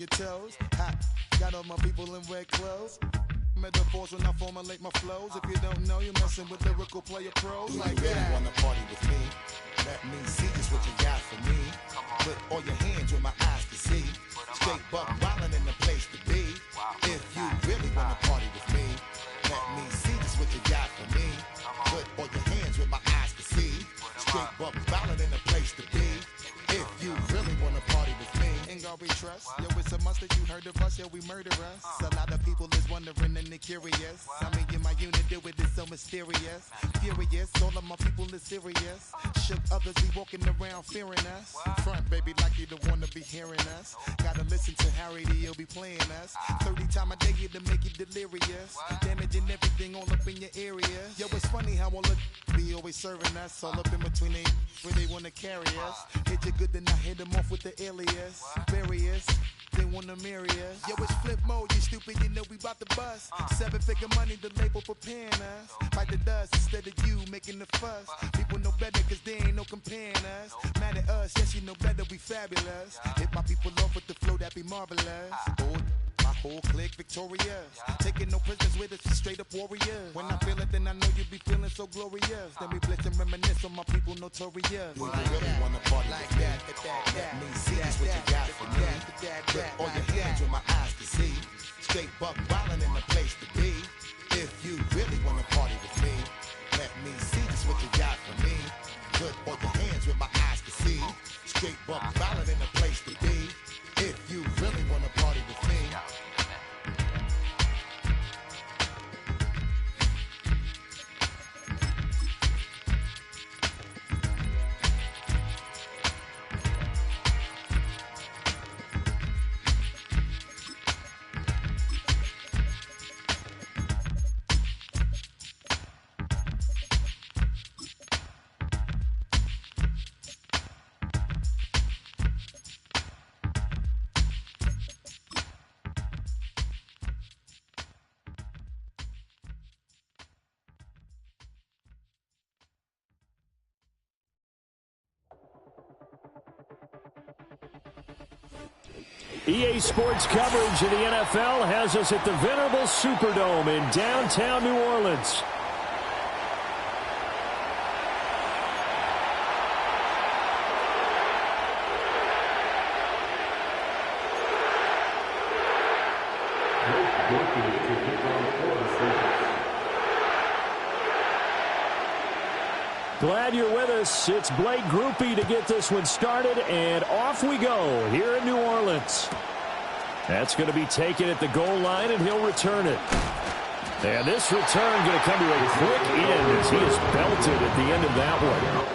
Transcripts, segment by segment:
Your toes, hot. Got all my people in red clothes. Metaphors when I formulate my flows. If you don't know, you're messing with lyrical player pros like that. You really wanna party with me? Let me see just what you got for me. Put all your hands where my eyes can see. Straight buck wildin' in the place to be. If you really wanna party with me, let me see just what you got for me. Put all your hands where my eyes can see. Straight buck wildin' in the place to be. If you really wanna party with me, ain't gonna be trust. Yo, it's a must that you heard of us, yeah, we murder us. A lot of people is wondering and they curious. I mean, in my unit, do it is so mysterious. Furious, all of my people is serious. Shook others be walking around fearing us. Front, baby, like you don't wanna be hearing us. Gotta listen to Harry, he'll be playing us. 30 times a day to make you delirious. Damaging everything all up in your area. Yo, it's funny how all the be always serving us. All up in between they where they wanna carry us. Hit you good, then I hit them off with the alias. Various, they wanna marry us. Yo, it's flip mode, you stupid, you know we bout to bust. 7-figure money, the label preparing us. Fight the dust instead of you making the fuss. People know better cause they ain't no comparing us. Mad at us, yes you know better, we fabulous. Hit my people off with the flow, that be marvelous. Oh, my whole clique victorious. Taking no prisoners with us, straight up warriors. When I feel it, then I know you be feeling so glorious. Then we blitz and reminisce on my people notorious. You really wanna party like that, let me see just what you got for me. Put all your hands where my eyes can see. Straight buck wildin' in the place to be. If you really wanna party with me, let me see just what you got for me. Put all your hands where my eyes can see. Straight buck wildin' in the place to be. If you really wanna party with me. EA Sports coverage of the NFL has us at the venerable Superdome in downtown New Orleans. Glad you're with us. It's Blake Groupie to get this one started, and off we go here in New Orleans. That's going to be taken at the goal line, and he'll return it. And this return going to come to a quick end as he is belted at the end of that one.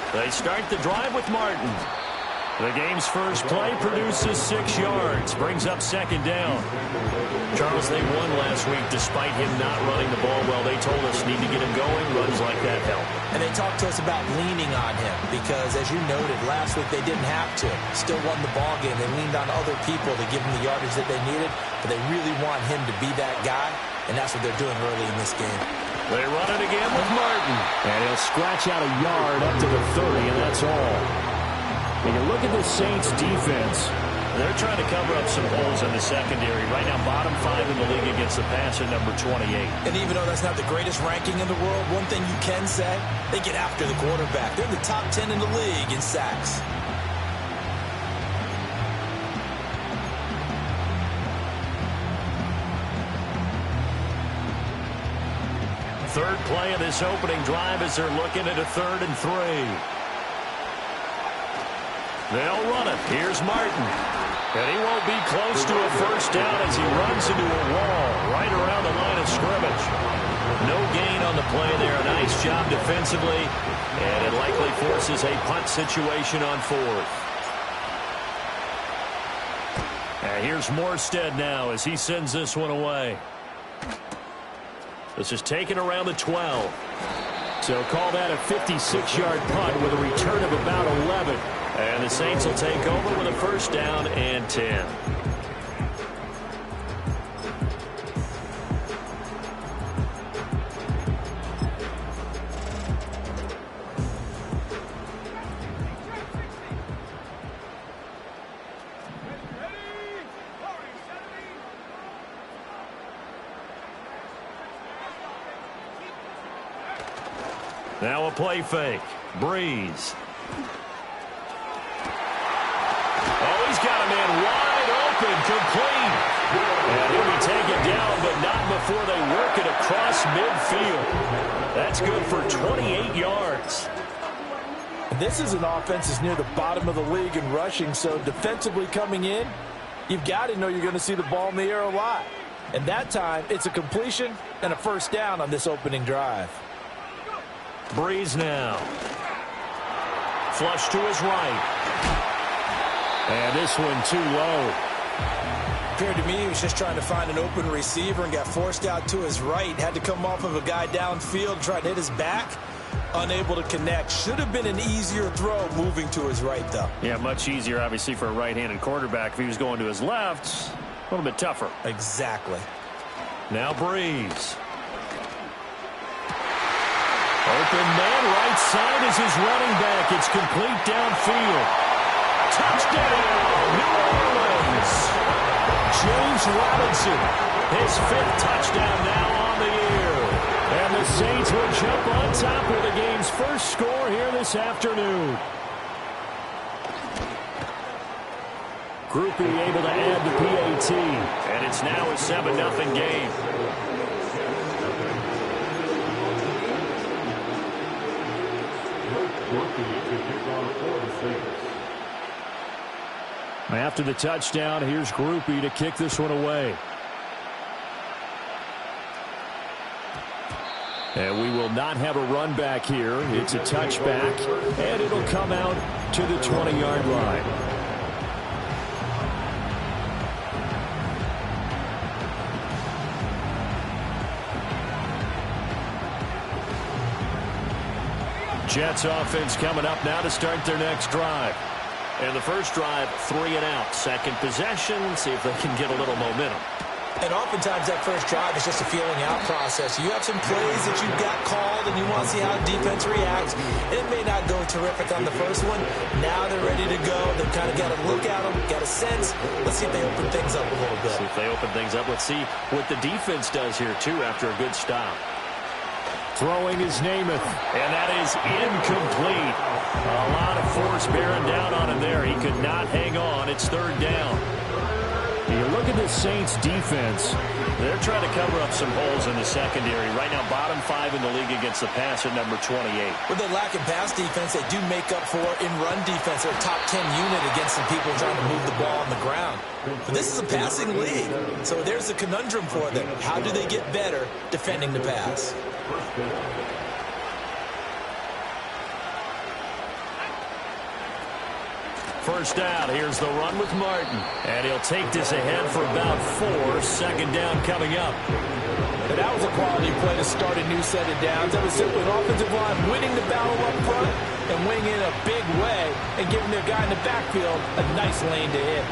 They start the drive with Martin. The game's first play produces 6 yards, brings up second down. Charles, they won last week despite him not running the ball well. They told us need to get him going. Runs like that help. And they talked to us about leaning on him because, as you noted, last week they didn't have to. Still won the ball game. They leaned on other people to give them the yardage that they needed, but they really want him to be that guy, and that's what they're doing early in this game. They run it again with Martin. And he'll scratch out a yard up to the 30, and that's all. And you look at the Saints' defense. They're trying to cover up some holes in the secondary. Right now, bottom 5 in the league against the pass at number 28. And even though that's not the greatest ranking in the world, one thing you can say, they get after the quarterback. They're in the top 10 in the league in sacks. Third play of this opening drive as they're looking at a 3rd and 3. They'll run it. Here's Martin. And he won't be close to a first down as he runs into a wall right around the line of scrimmage. No gain on the play there. Nice job defensively. And it likely forces a punt situation on fourth. And here's Morstead now as he sends this one away. This is taken around the 12. So call that a 56-yard punt with a return of about 11. And the Saints will take over with a first down and 10. Now a play fake. Breeze. Oh, he's got a man wide open, complete. And he'll be taken down, but not before they work it across midfield. That's good for 28 yards. This is an offense that's near the bottom of the league in rushing, so defensively coming in, you've got to know you're going to see the ball in the air a lot. And that time, it's a completion and a first down on this opening drive. Breeze now. Flush to his right. And this one too low. Appeared to me he was just trying to find an open receiver and got forced out to his right. Had to come off of a guy downfield, try to hit his back. Unable to connect. Should have been an easier throw moving to his right, though. Yeah, much easier, obviously, for a right-handed quarterback. If he was going to his left, a little bit tougher. Exactly. Now Breeze. Open man, right side is his running back. It's complete downfield. Touchdown, New Orleans. James Robinson, his 5th touchdown now on the year. And the Saints will jump on top with the game's first score here this afternoon. Groupie able to add the PAT. And it's now a 7-0 game. After the touchdown, here's Groupie to kick this one away. And we will not have a run back here. It's a touchback, and it'll come out to the 20-yard line. Jets offense coming up now to start their next drive. And the first drive, 3 and out. Second possession, see if they can get a little momentum. And oftentimes that first drive is just a feeling out process. You have some plays that you've got called and you want to see how defense reacts. It may not go terrific on the first one. Now they're ready to go. They've kind of got to look at them, got a sense. Let's see if they open things up a little bit. See if they open things up. Let's see what the defense does here, too, after a good stop. Throwing is Namath, and that is incomplete. A lot of force bearing down on him there. He could not hang on. It's 3rd down. You look at the Saints defense. They're trying to cover up some holes in the secondary. Right now, bottom 5 in the league against the pass at number 28. With their lack of pass defense, they do make up for in run defense. They're a top 10 unit against some people trying to move the ball on the ground. But this is a passing league. So there's a conundrum for them. How do they get better defending the pass? First down, here's the run with Martin. And he'll take this ahead for about 4. Second down coming up. And that was a quality play to start a new set of downs. That was simply an offensive line winning the battle up front and winning in a big way and giving their guy in the backfield a nice lane to hit.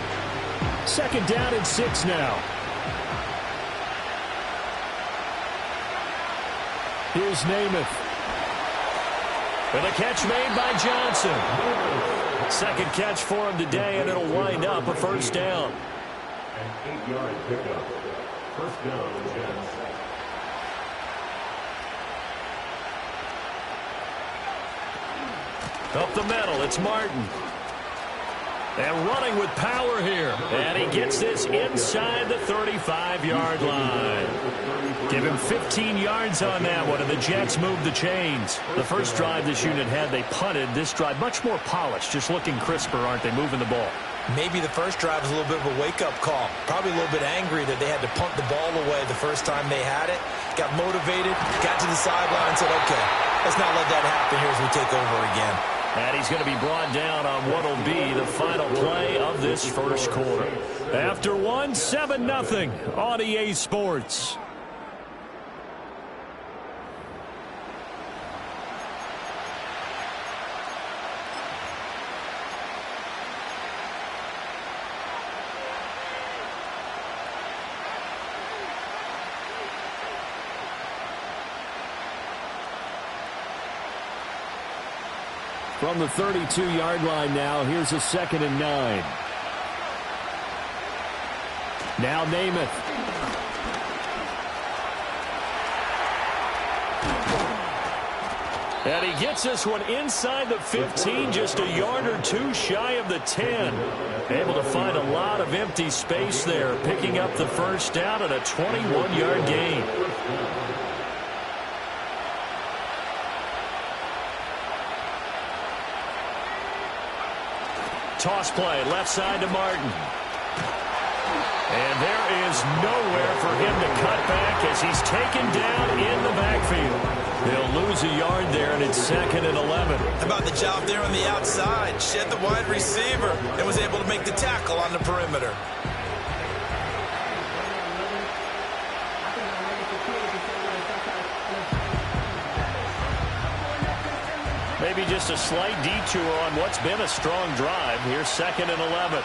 Second down and 6 now. Here's Namath. And a catch made by Johnson. Second catch for him today, and it'll wind up a first down. An 8-yard pickup. First down, Jets. Up the middle, it's Martin. And running with power here. And he gets this inside the 35-yard line. Give him 15 yards on that one, and the Jets move the chains. The first drive this unit had, they punted. This drive, much more polished, just looking crisper, aren't they, moving the ball? Maybe the first drive was a little bit of a wake-up call. Probably a little bit angry that they had to punt the ball away the first time they had it. Got motivated, got to the sideline and said, okay, let's not let that happen here as we take over again. And he's going to be brought down on what will be the final play of this first quarter. After one, 7-0 on EA Sports. From the 32-yard line now, here's a 2nd and 9. Now Namath. And he gets this one inside the 15, just a yard or two shy of the 10. Able to find a lot of empty space there, picking up the first down and a 21-yard gain. Toss play, left side to Martin. And there is nowhere for him to cut back as he's taken down in the backfield. They'll lose a yard there, and it's 2nd and 11. How about the job there on the outside? Shed the wide receiver and was able to make the tackle on the perimeter. Maybe just a slight detour on what's been a strong drive. Here's 2nd and 11.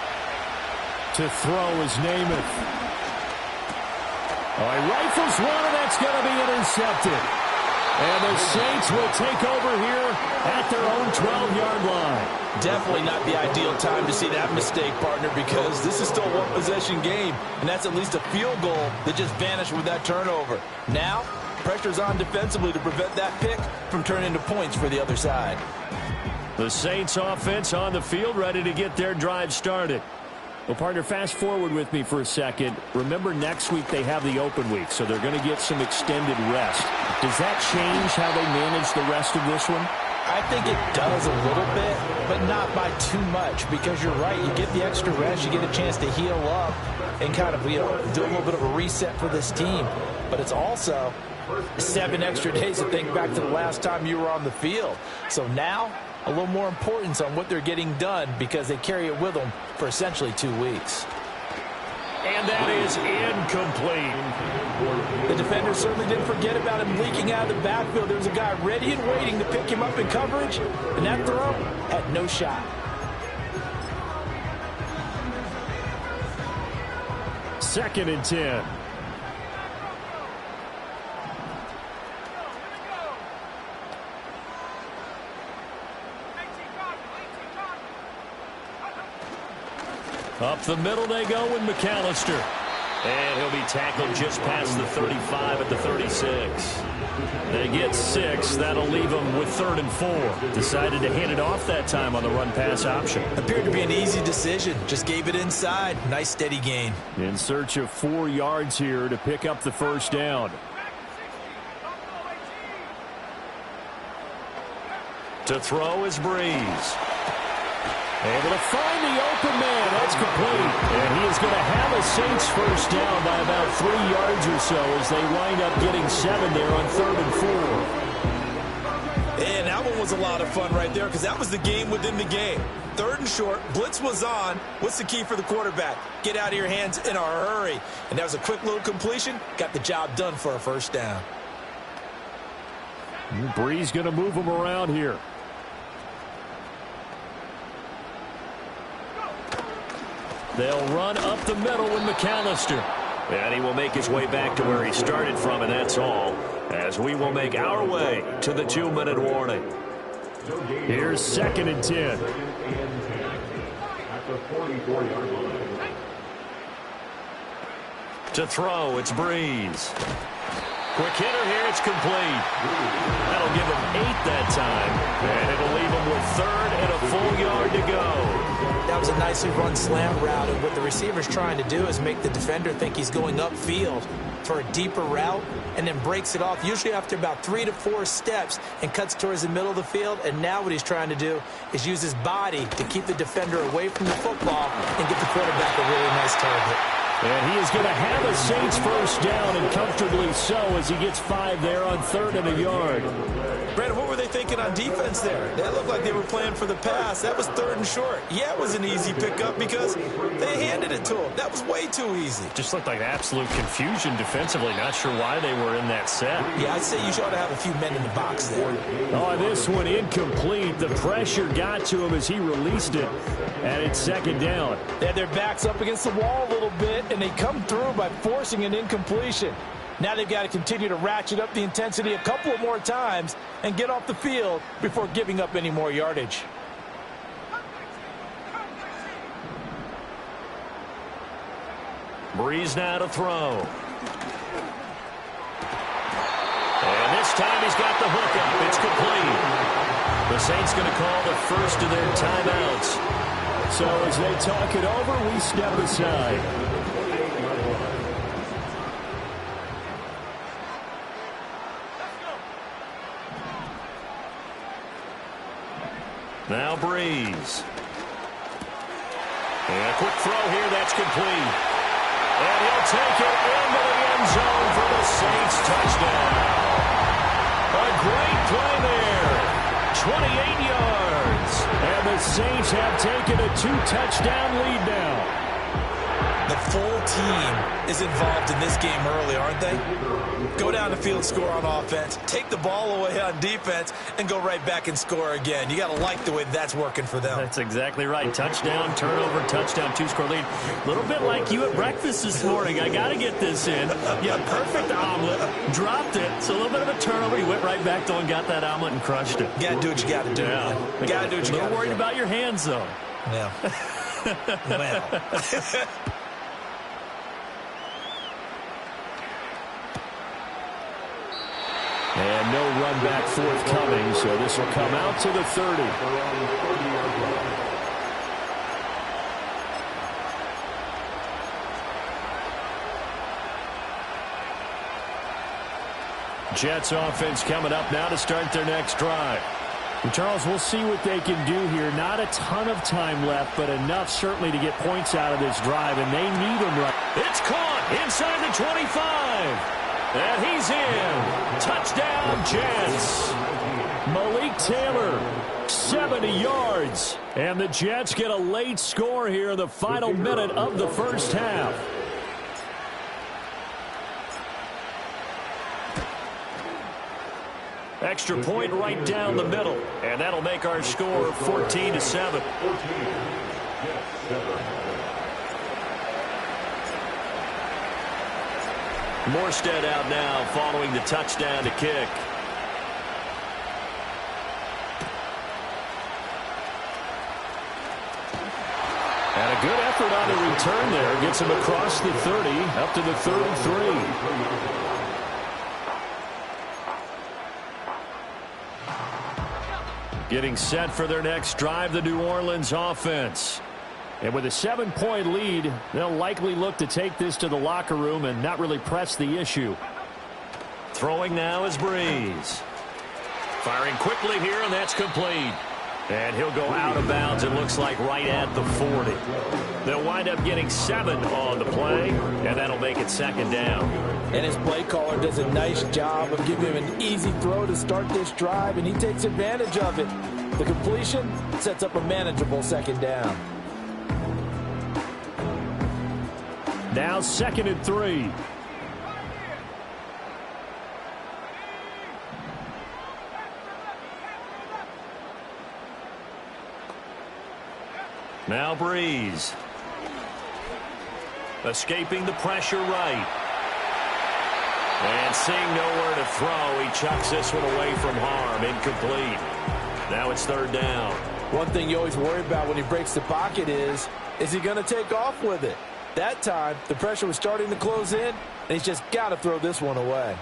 To throw is Namath. Oh, he rifles one, and that's going to be intercepted. And the Saints will take over here at their own 12-yard line. Definitely not the ideal time to see that mistake, partner, because this is still a one-possession game, and that's at least a field goal that just vanished with that turnover. Now, pressure's on defensively to prevent that pick from turning into points for the other side. The Saints offense on the field, ready to get their drive started. Well, partner, fast forward with me for a second. Remember, next week they have the open week, so they're going to get some extended rest. Does that change how they manage the rest of this one? I think it does a little bit, but not by too much, because you're right. You get the extra rest, you get a chance to heal up and kind of, do a little bit of a reset for this team. But it's also 7 extra days to think back to the last time you were on the field. So now, a little more importance on what they're getting done because they carry it with them for essentially 2 weeks. And that is incomplete. The defender certainly didn't forget about him leaking out of the backfield. There was a guy ready and waiting to pick him up in coverage, and that throw had no shot. Second and 10. Up the middle they go with McAllister. And he'll be tackled just past the 35 at the 36. They get 6. That'll leave them with 3rd and 4. Decided to hand it off that time on the run-pass option. Appeared to be an easy decision. Just gave it inside. Nice steady gain. In search of 4 yards here to pick up the first down. To throw is Breeze. Able to find the open man. That's complete. And he is going to have a Saints first down by about 3 yards or so as they wind up getting 7 there on 3rd and 4. And that one was a lot of fun right there because that was the game within the game. 3rd and short. Blitz was on. What's the key for the quarterback? Get out of your hands in a hurry. And that was a quick little completion. Got the job done for a first down. Breeze going to move him around here. They'll run up the middle with McAllister. And he will make his way back to where he started from, and that's all. As we will make our way to the 2-minute warning. Here's 2nd and 10. To throw, it's Breeze. Quick hitter here, it's complete. That'll give him 8 that time. And it'll leave him with 3rd and a full yard to go. That was a nicely run slam route, and what the receiver's trying to do is make the defender think he's going upfield for a deeper route, and then breaks it off, usually after about 3 to 4 steps, and cuts towards the middle of the field. And now what he's trying to do is use his body to keep the defender away from the football and get the quarterback a really nice target. And he is going to have a Saints first down, and comfortably so, as he gets 5 there on 3rd and a yard. Brandon, what were they thinking on defense there? That looked like they were playing for the pass. That was 3rd and short. Yeah, it was an easy pickup because they handed it to him. That was way too easy. Just looked like absolute confusion defensively. Not sure why they were in that set. Yeah, I'd say you ought to have a few men in the box there. Oh, this one incomplete. The pressure got to him as he released it, and it's 2nd down. They had their backs up against the wall a little bit, and they come through by forcing an incompletion. Now they've got to continue to ratchet up the intensity a couple of more times and get off the field before giving up any more yardage. Breeze now to throw. And this time he's got the hook up. It's complete. The Saints going to call the first of their timeouts. So as they talk it over, we step aside. Now Breeze. And a quick throw here, that's complete. And he'll take it into the end zone for the Saints touchdown. A great play there. 28 yards. And the Saints have taken a 2-touchdown lead now. The full team is involved in this game early, aren't they? Go down the field, score on offense, take the ball away on defense, and go right back and score again. You got to like the way that's working for them. That's exactly right. Touchdown, turnover, touchdown, 2-score lead. A little bit like you at breakfast this morning. I got to get this in. Yeah, perfect omelet. Dropped it. It's a little bit of a turnover. You went right back, though, and got that omelet and crushed it. You got to do what you got to do. Yeah. You got to do what you got to do. A little worried about your hands, though. Yeah. Well. And no run back forthcoming, so this will come out to the 30. Jets offense coming up now to start their next drive. And Charles, we'll see what they can do here. Not a ton of time left, but enough certainly to get points out of this drive, and they need them right. It's caught inside the 25. And he's in. Touchdown, Jets. Malik Taylor, 70 yards. And the Jets get a late score here in the final minute of the first half. Extra point right down the middle. And that'll make our score 14-7. Morstead out now following the touchdown to kick. And a good effort on the return there. Gets him across the 30, up to the 33. Getting set for their next drive, the New Orleans offense. And with a 7-point lead, they'll likely look to take this to the locker room and not really press the issue. Throwing now is Breeze. Firing quickly here, and that's complete. And he'll go out of bounds, it looks like right at the 40. They'll wind up getting 7 on the play, and that'll make it 2nd down. And his play caller does a nice job of giving him an easy throw to start this drive, and he takes advantage of it. The completion sets up a manageable 2nd down. Now 2nd and 3. Now Breeze. Escaping the pressure right. And seeing nowhere to throw, he chucks this one away from harm. Incomplete. Now it's 3rd down. One thing you always worry about when he breaks the pocket is he going to take off with it? That time, the pressure was starting to close in, and he's just got to throw this one away.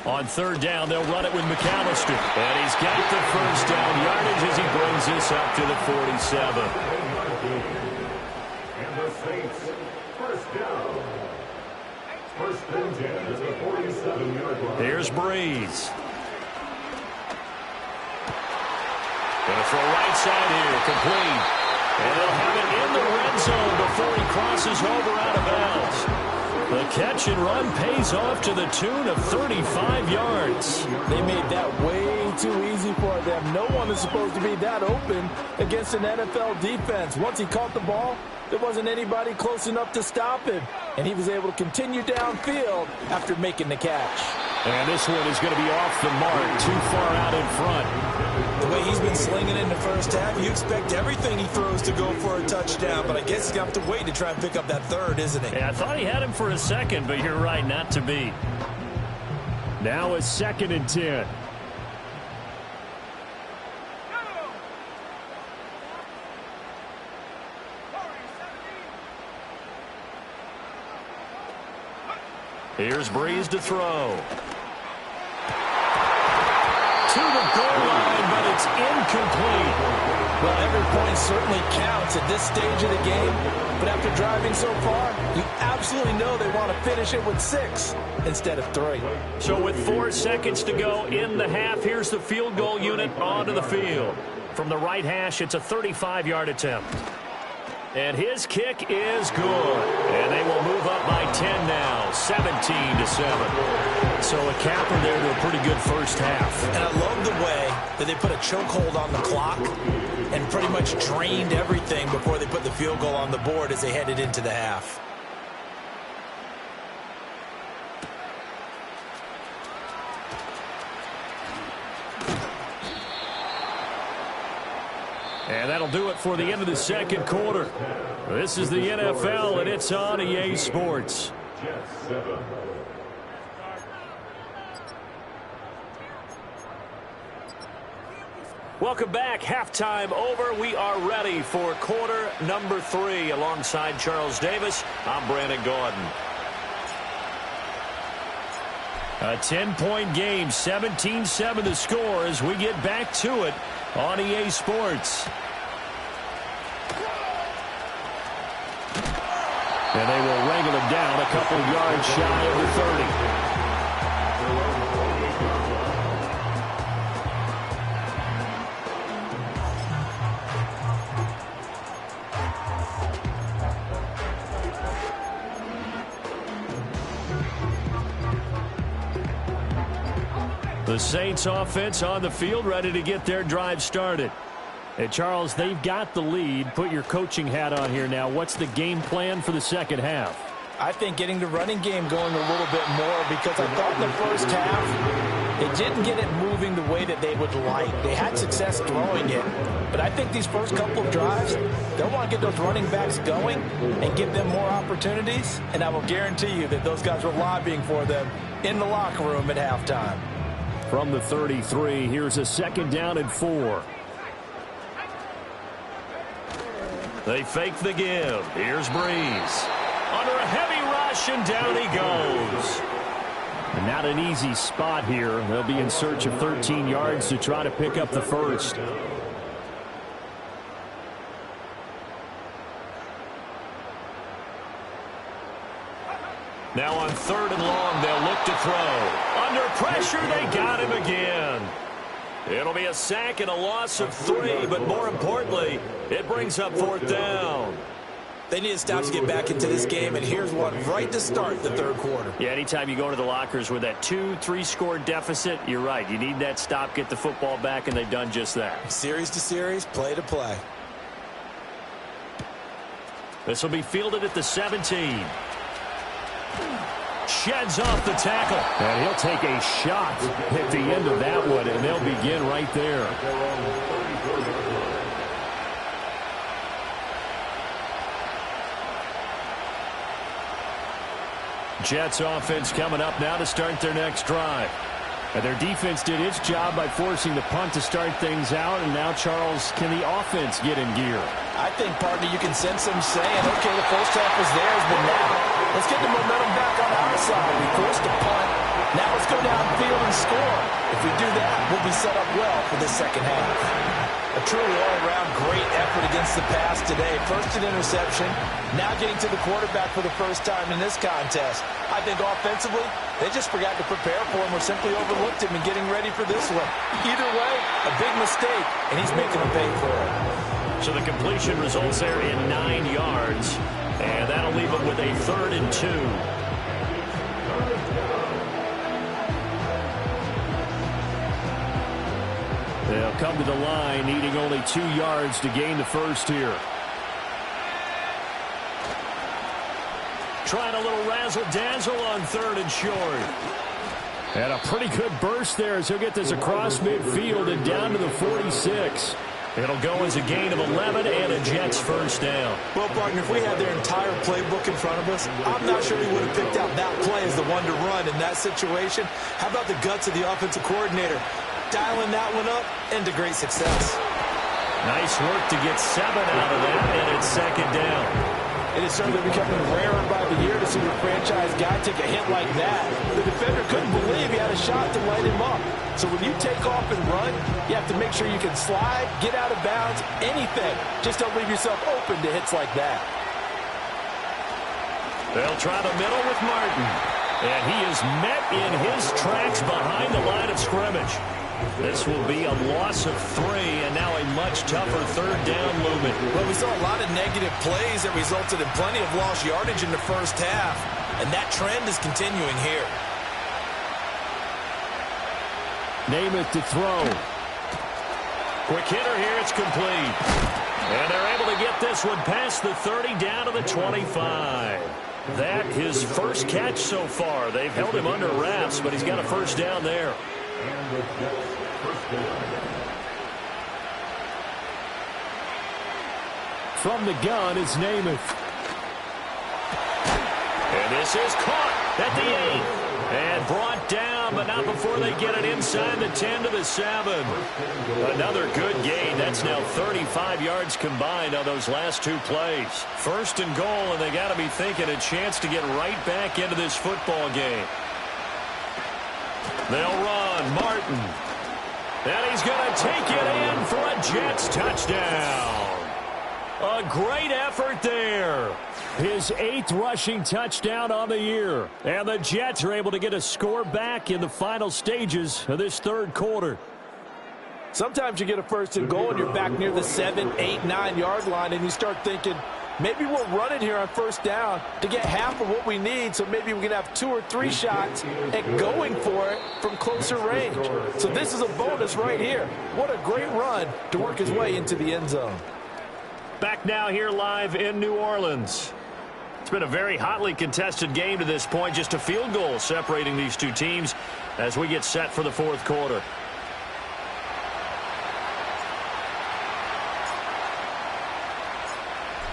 On third down, they'll run it with McAllister. And he's got the first down yardage as he brings this up to the 47. And the Saints, first down. First and 10 at the 47-yard line. Here's Breeze. Gonna throw right side here, complete. And they'll have it in the red zone before he crosses over out of bounds. The catch and run pays off to the tune of 35 yards. They made that way too easy for them. No one is supposed to be that open against an NFL defense. Once he caught the ball, there wasn't anybody close enough to stop him. And he was able to continue downfield after making the catch. And this one is going to be off the mark, too far out in front. The way he's been slinging in the first half, you expect everything he throws to go for a touchdown, but I guess he's going to have to wait to try and pick up that third, isn't he? Yeah, I thought he had him for a second, but you're right, not to be. Now it's 2nd and 10. Here's Breeze to throw. To the goal line, but it's incomplete. Well, every point certainly counts at this stage of the game, but after driving so far, you absolutely know they want to finish it with 6 instead of 3. So with 4 seconds to go in the half, here's the field goal unit onto the field. From the right hash, it's a 35-yard attempt. And his kick is good. And they will move up by 10 now, 17-7. So a capper there to a pretty good first half. And I love the way that they put a chokehold on the clock and pretty much drained everything before they put the field goal on the board as they headed into the half. And that'll do it for the end of the second quarter. This is the NFL, and it's on EA Sports. Welcome back. Halftime over. We are ready for quarter number 3. Alongside Charles Davis, I'm Brandon Gaudin. A 10-point game, 17-7 the score as we get back to it on EA Sports. And they will wrangle him down a couple of yards shy of the 30. The Saints offense on the field, ready to get their drive started. Hey, Charles, they've got the lead. Put your coaching hat on here now. What's the game plan for the second half? I think getting the running game going a little bit more, because I thought in the first half they didn't get it moving the way that they would like. They had success throwing it, but I think these first couple of drives, they'll want to get those running backs going and give them more opportunities, and I will guarantee you that those guys were lobbying for them in the locker room at halftime. From the 33, here's a 2nd down and 4. They fake the give. Here's Breeze. Under a heavy rush, and down he goes. And not an easy spot here. They'll be in search of 13 yards to try to pick up the first. Now on 3rd and long, they'll look to throw. Under pressure, they got him again. It'll be a sack and a loss of 3, but more importantly, it brings up 4th down. They need to stop to get back into this game, and here's one right to start the third quarter. Yeah, anytime you go to the lockers with that 2-3 score deficit, you're right. You need that stop, get the football back, and they've done just that. Series to series, play to play. This will be fielded at the 17. Sheds off the tackle. And he'll take a shot at the end of that one, and they'll begin right there. Jets offense coming up now to start their next drive. And their defense did its job by forcing the punt to start things out. And now, Charles, can the offense get in gear? I think, partner, you can sense them saying, okay, the first half was theirs, but now let's get the momentum back on our side. We forced a punt. Now let's go downfield and score. If we do that, we'll be set up well for the second half. A truly all-around great effort against the pass today. First an interception, now getting to the quarterback for the first time in this contest. I think offensively, they just forgot to prepare for him or simply overlooked him in getting ready for this one. Either way, a big mistake, and he's making them pay for it. So the completion results there in 9 yards, and that'll leave them with a 3rd and 2. They'll come to the line, needing only 2 yards to gain the first here. Trying a little razzle-dazzle on 3rd and short. And a pretty good burst there as he'll get this across midfield and down to the 46. It'll go as a gain of 11 and a Jets first down. Well, partner, if we had their entire playbook in front of us, I'm not sure we would have picked out that play as the one to run in that situation. How about the guts of the offensive coordinator? Dialing that one up into great success. Nice work to get 7 out of that, and it's 2nd down. It is certainly becoming rarer by the year to see a franchise guy take a hit like that. The defender couldn't believe he had a shot to light him up. So when you take off and run, you have to make sure you can slide, get out of bounds, anything. Just don't leave yourself open to hits like that. They'll try the middle with Martin. And he is met in his tracks behind the line of scrimmage. This will be a loss of 3, and now a much tougher 3rd down movement. Well, we saw a lot of negative plays that resulted in plenty of lost yardage in the first half, and that trend is continuing here. Namath to throw. Quick hitter here, it's complete. And they're able to get this one past the 30 down to the 25. That his first catch so far. They've held him under wraps, but he's got a first down there. From the gun is Namath. And this is caught at the 8. And brought down, but not before they get it inside the 10 to the 7. Another good gain. That's now 35 yards combined on those last 2 plays. 1st and goal, and they got to be thinking a chance to get right back into this football game. They'll run. Martin. And he's going to take it in for a Jets touchdown. A great effort there. His 8th rushing touchdown on the year. And the Jets are able to get a score back in the final stages of this 3rd quarter. Sometimes you get a 1st and goal and you're back near the 7, 8, 9 yard line and you start thinking, maybe we'll run it here on 1st down to get half of what we need, so maybe we can have 2 or 3 shots at going for it from closer range. So this is a bonus right here. What a great run to work his way into the end zone. Back now here live in New Orleans. It's been a very hotly contested game to this point. Just a field goal separating these 2 teams as we get set for the 4th quarter.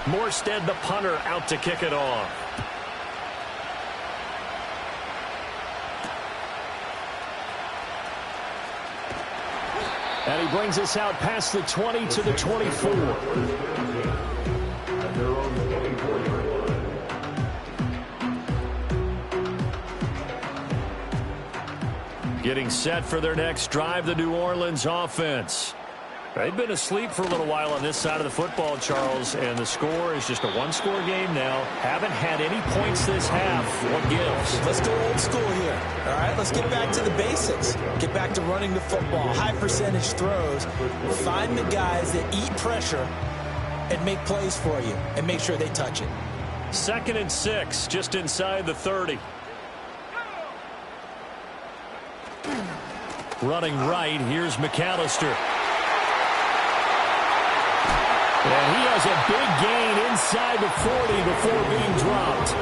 Morstead, the punter, out to kick it off. And he brings us out past the 20 to the 24. Getting set for their next drive, the New Orleans offense. They've been asleep for a little while on this side of the football, Charles, and the score is just a 1-score game now. Haven't had any points this half. What gives? Let's go old school here. All right, let's get back to the basics. Get back to running the football, high percentage throws. Find the guys that eat pressure and make plays for you and make sure they touch it. 2nd and 6, just inside the 30. Running right, here's McAllister. And he has a big gain inside the 40 before being dropped.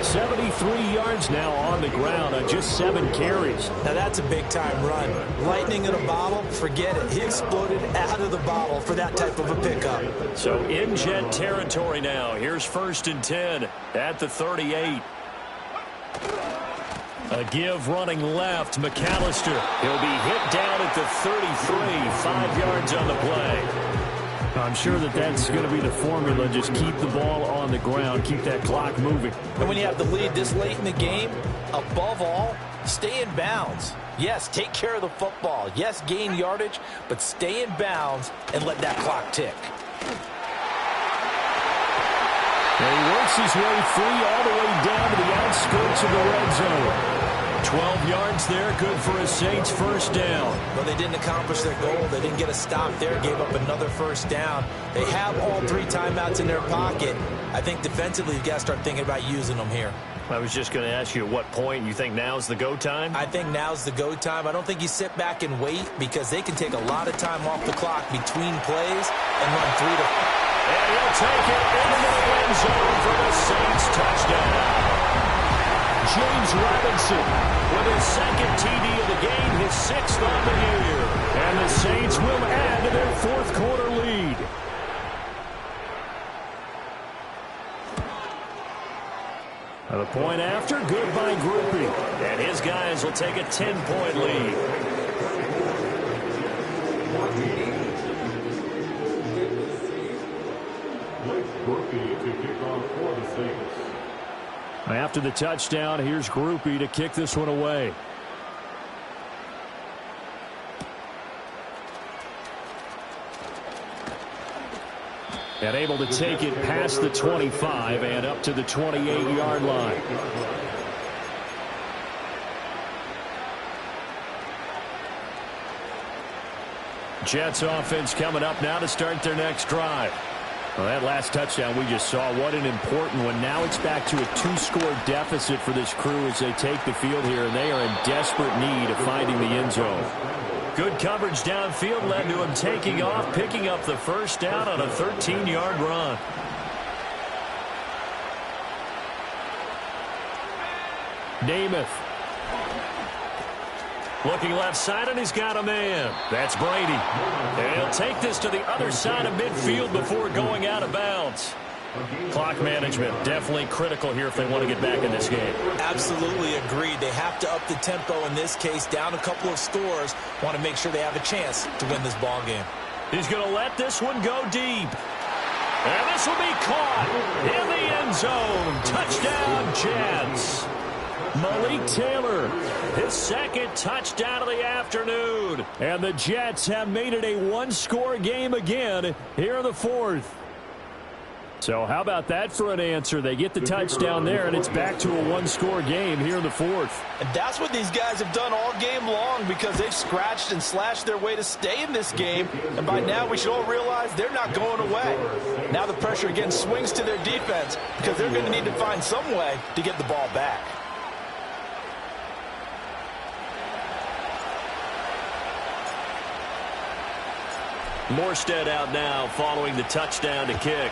73 yards now on the ground on just 7 carries. Now that's a big-time run. Lightning in a bottle, forget it. He exploded out of the bottle for that type of a pickup. So in Jet territory now. Here's 1st and 10 at the 38. A give running left, McAllister. He'll be hit down at the 33, 5 yards on the play. I'm sure that's going to be the formula. Just keep the ball on the ground, keep that clock moving. And when you have the lead this late in the game, above all, stay in bounds. Yes, take care of the football. Yes, gain yardage, but stay in bounds and let that clock tick. And he works his way free all the way down to the outskirts of the red zone. 12 yards there, good for a Saints first down. Well, they didn't accomplish their goal. They didn't get a stop there, gave up another first down. They have all 3 timeouts in their pocket. I think defensively you've got to start thinking about using them here. I was just going to ask you at what point you think now's the go time? I think now's the go time. I don't think you sit back and wait because they can take a lot of time off the clock between plays and run 3 to 4. And he'll take it into the end zone for the Saints touchdown. James Robinson with his second TD of the game, his 6th on the year. And the Saints will add to their 4th quarter lead. The point after, good by Groupie. And his guys will take a 10-point lead. After the touchdown, here's Groupie to kick this one away. And able to take it past the 25 and up to the 28-yard line. Jets offense coming up now to start their next drive. Well, that last touchdown we just saw, what an important one. Now it's back to a 2-score deficit for this crew as they take the field here, and they are in desperate need of finding the end zone. Good coverage downfield led to him taking off, picking up the first down on a 13-yard run. Namath. Looking left side, and he's got a man. That's Brady. And he'll take this to the other side of midfield before going out of bounds. Clock management definitely critical here if they want to get back in this game. Absolutely agreed. They have to up the tempo in this case, down a couple of scores. Want to make sure they have a chance to win this ball game. He's going to let this one go deep. And this will be caught in the end zone. Touchdown, Jets. Malik Taylor, his 2nd touchdown of the afternoon. And the Jets have made it a 1-score game again here in the 4th. So how about that for an answer? They get the touchdown there, and it's back to a 1-score game here in the 4th. And that's what these guys have done all game long because they've scratched and slashed their way to stay in this game. And by now we should all realize they're not going away. Now the pressure again swings to their defense because they're going to need to find some way to get the ball back. Morstead out now following the touchdown to kick.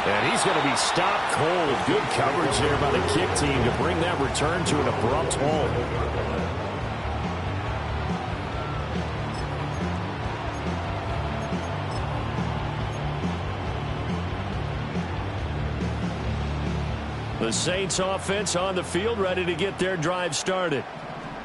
And he's going to be stopped cold. Good coverage there by the kick team to bring that return to an abrupt halt. The Saints offense on the field ready to get their drive started.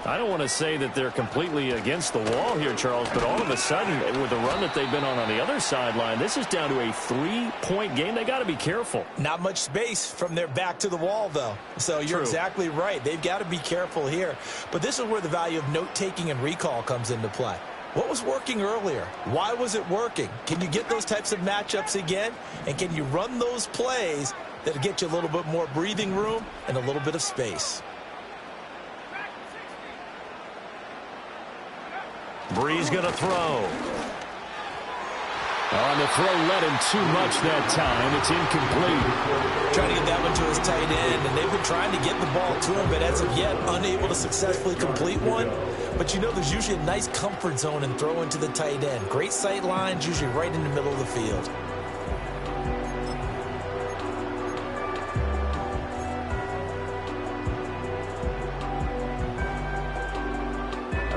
I don't want to say that they're completely against the wall here, Charles, but all of a sudden, with the run that they've been on the other sideline, this is down to a 3-point game. They got to be careful. Not much space from their back to the wall, though. So you're exactly right. They've got to be careful here. But this is where the value of note-taking and recall comes into play. What was working earlier? Why was it working? Can you get those types of matchups again? And can you run those plays that'll get you a little bit more breathing room and a little bit of space? Breeze going to throw. On the throw, let him too much that time. It's incomplete. Trying to get that one to his tight end, and they've been trying to get the ball to him, but as of yet, unable to successfully complete one. But you know there's usually a nice comfort zone in throwing to the tight end. Great sight lines, usually right in the middle of the field.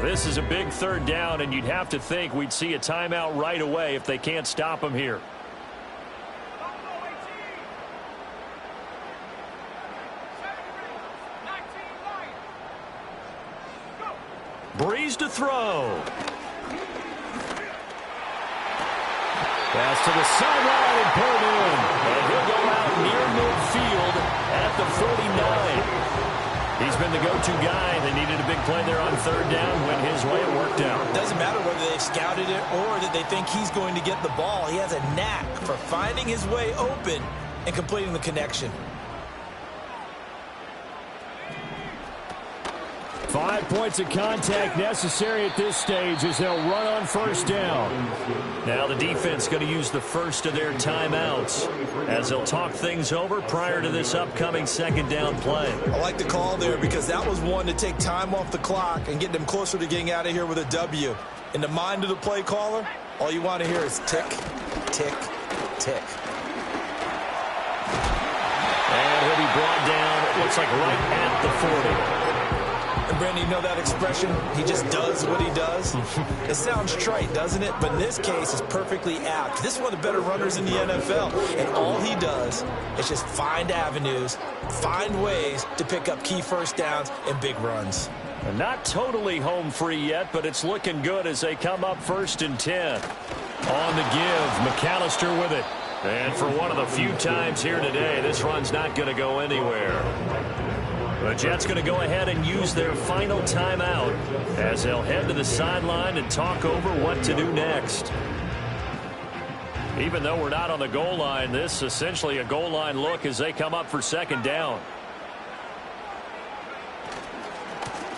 This is a big 3rd down, and you'd have to think we'd see a timeout right away if they can't stop him here. Breeze to throw. Pass to the sideline and pulled in. And he'll go out near midfield at the 49. He's been the go-to guy. They needed a big play there on third down. Went his way. It worked out. Doesn't matter whether they've scouted it or that they think he's going to get the ball. He has a knack for finding his way open and completing the connection. 5 points of contact necessary at this stage as they'll run on first down. Now the defense going to use the first of their timeouts as they'll talk things over prior to this upcoming second down play. I like the call there because that was one to take time off the clock and get them closer to getting out of here with a W. In the mind of the play caller, all you want to hear is tick, tick, tick. And he'll be brought down, looks like right at the 40. And Brandon, you know that expression? He just does what he does. It sounds trite, doesn't it? But in this case, it's perfectly apt. This is one of the better runners in the NFL. And all he does is just find avenues, find ways to pick up key first downs and big runs. And not totally home free yet, but it's looking good as they come up 1st and 10. On the give, McAllister with it. And for one of the few times here today, this run's not going to go anywhere. The Jets going to go ahead and use their final timeout as they'll head to the sideline and talk over what to do next. Even though we're not on the goal line, this is essentially a goal line look as they come up for second down.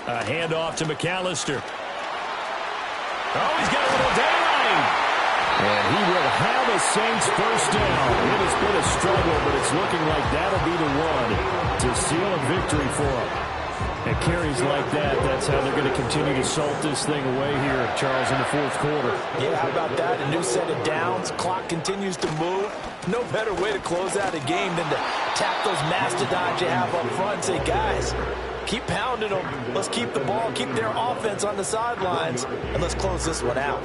A handoff to McAllister. Oh, he's got a little daylight. And he will have a Saints first down. It has been a struggle, but it's looking like that'll be the one to seal a victory for them. And carries like that, that's how they're going to continue to salt this thing away here, Charles, in the fourth quarter. Yeah, how about that? A new set of downs. Clock continues to move. No better way to close out a game than to tap those mastodons you have up front and say, guys, keep pounding them. Let's keep the ball, keep their offense on the sidelines, and let's close this one out.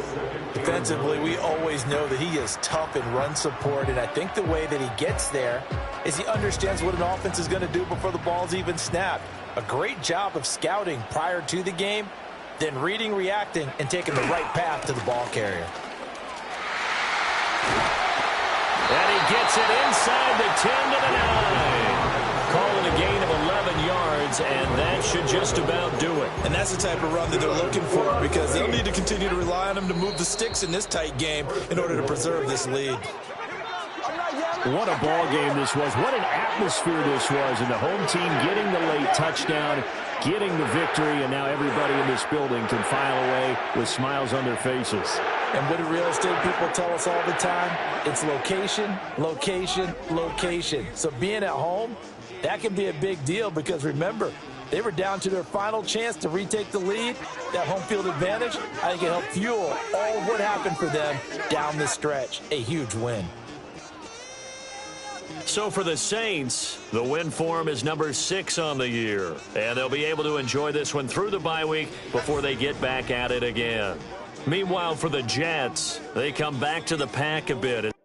Defensively, we always know that he is tough in run support, and I think the way that he gets there is he understands what an offense is going to do before the ball's even snapped. A great job of scouting prior to the game, then reading, reacting, and taking the right path to the ball carrier. And he gets it inside the 10 to the 9. Calling a gain of 11 yards, and that should just about do it. And that's the type of run that they're looking for because they'll need to continue to rely on him to move the sticks in this tight game in order to preserve this lead. What a ball game this was. What an atmosphere this was. And the home team getting the late touchdown, getting the victory, and now everybody in this building can file away with smiles on their faces. And what do real estate people tell us all the time? It's location, location, location. So being at home, that can be a big deal because, remember, they were down to their final chance to retake the lead. That home field advantage, I think it helped fuel all of what happened for them down the stretch. A huge win. So for the Saints, the win form is number 6 on the year. And they'll be able to enjoy this one through the bye week before they get back at it again. Meanwhile, for the Jets, they come back to the pack a bit.